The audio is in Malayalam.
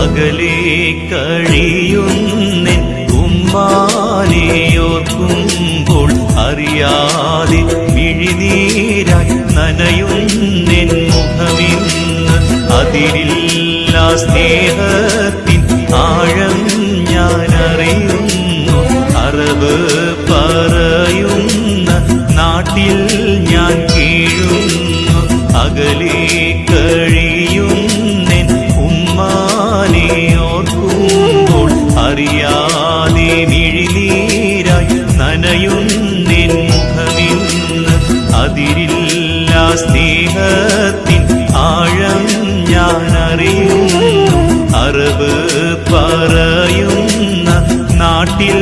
അകലെ കഴിയുന്നെൻ ഉമ്മാനെയോർക്കുമ്പോൾ അറിയാതെ മിഴിനീരായി നനയുന്നെൻ മുഖമിന്ന്. അതിരില്ലാ സ്നേഹത്തിൻ ആഴം ഞാനറിയുന്നു. അറബ് പറയുന്ന നാട്ടിൽ ഞാൻ കീഴുന്നു. അകലെ കഴിയുന്നെൻ ഉമ്മാനെയോർക്കുമ്പോൾ അറിയാതെ മിഴിനീരായി നനയുന്നെൻ മുഖമിന്ന്. അതിരില്ലാ സ്നേഹത്തിൻ ആഴം ഞാനറിയുന്നു. അറബ് പറയുന്ന നാട്ടിൽ